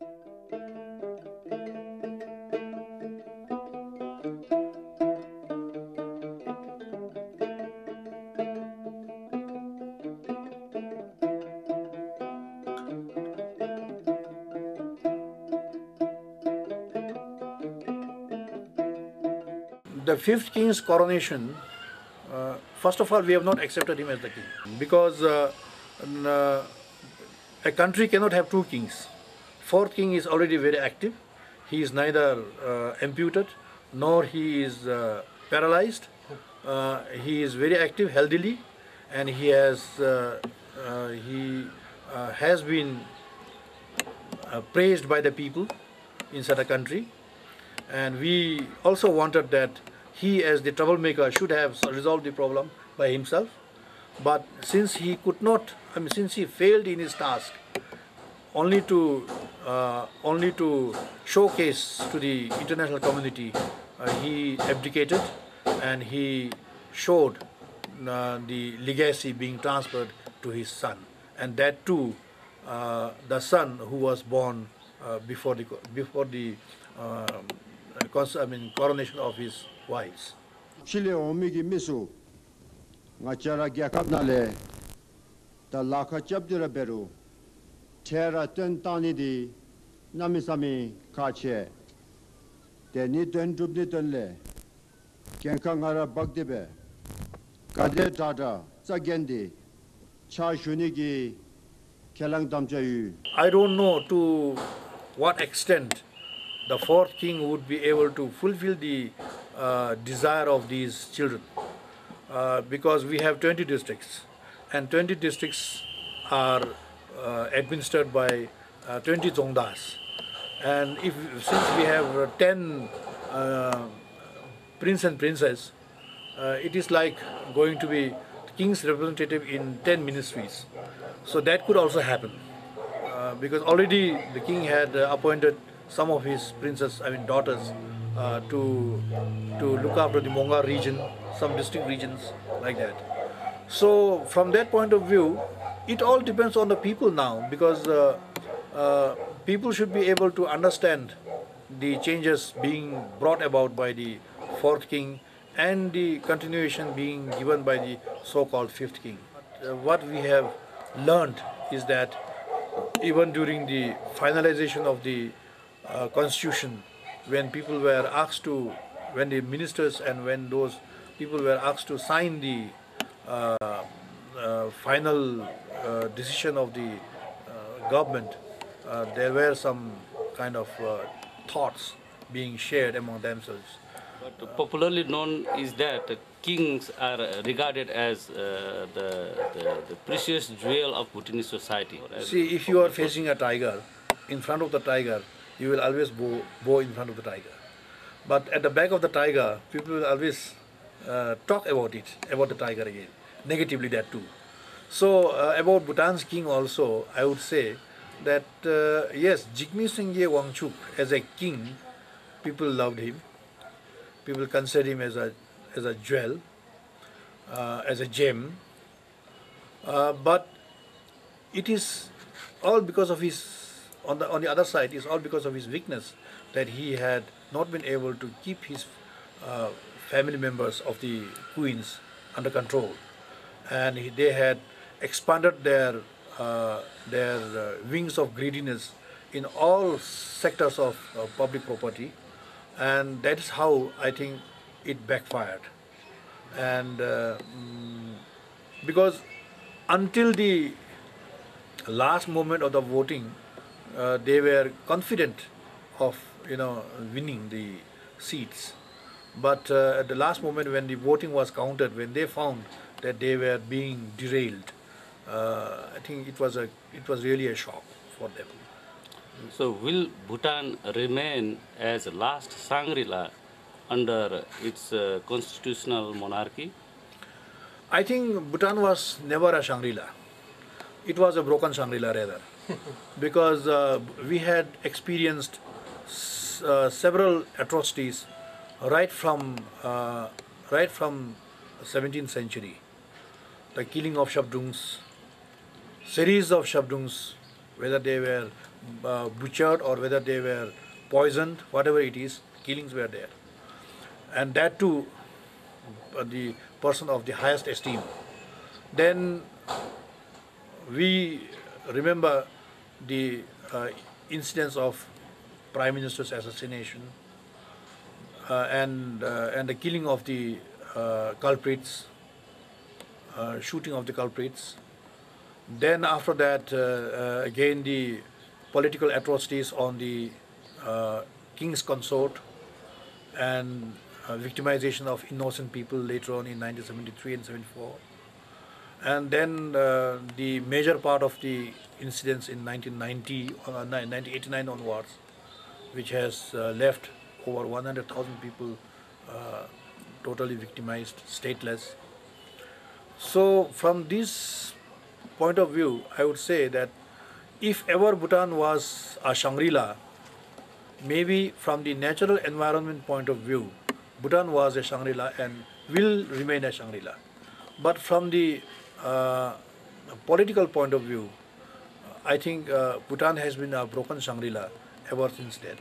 The fifth king's coronation, first of all, we have not accepted him as the king because a country cannot have two kings. Fourth king is already very active. He is neither amputed nor he is paralyzed. He is very active, healthily, and he has been praised by the people inside the country. And we also wanted that he, as the troublemaker, should have resolved the problem by himself. But since he could not, since he failed in his task, only to showcase to the international community, he abdicated, and he showed the legacy being transferred to his son, and that too, the son who was born before the coronation of his wives. Chile omigi misu ngachara gyakapnale ta lakha chapdira beru thera tentani di namisami kache te ni ten dubni tenle kenka ngara bagdibe kade tata sagendi cha shunigi kelang damjayu. I don't know to what extent the fourth king would be able to fulfill the desire of these children, because we have 20 districts, and 20 districts are administered by 20 zongdas, and since we have 10 prince and princess, it is like going to be the king's representative in 10 ministries. So that could also happen, because already the king had appointed some of his daughters to look after the Monga region, some district regions like that. So from that point of view, it all depends on the people now, because people should be able to understand the changes being brought about by the fourth king and the continuation being given by the so-called fifth king. What we have learned is that even during the finalization of the constitution, when the ministers and when those people were asked to sign the final decision of the government, there were some kind of thoughts being shared among themselves. But popularly known is that kings are regarded as the precious jewel of Bhutanese society. See, if you are facing a tiger, in front of the tiger, you will always bow in front of the tiger. But at the back of the tiger, people will always talk about the tiger again, negatively that too. So about Bhutan's king also, I would say that yes, Jigme Singye Wangchuk as a king, people loved him. People consider him as a jewel, as a gem. But it is all because of his, on the other side, it's all because of his weakness that he had not been able to keep his family members of the queens under control, and they had expanded their wings of greediness in all sectors of public property, and that is how I think it backfired. And because until the last moment of the voting, they were confident of winning the seats, but at the last moment when the voting was counted, when they found that they were being derailed, I think it was really a shock for them. So will Bhutan remain as last Shangri-La under its constitutional monarchy? I think Bhutan was never a Shangri-La. It was a broken Shangri-La rather, because we had experienced several atrocities right from 17th century. The killing of Shabdungs, series of Shabdungs whether they were butchered or whether they were poisoned, whatever it is, killings were there. And that too, the person of the highest esteem. Then we remember the incidents of Prime Minister's assassination and the killing of the culprits, shooting of the culprits. Then after that, again the political atrocities on the king's consort and victimization of innocent people later on in 1973 and 74. And then the major part of the incidents in 1989 onwards, which has left over 100,000 people totally victimized, stateless. So from this point of view, I would say that if ever Bhutan was a Shangri-La, maybe from the natural environment point of view, Bhutan was a Shangri-La and will remain a Shangri-La. But from the political point of view, I think Bhutan has been a broken Shangri-La ever since then.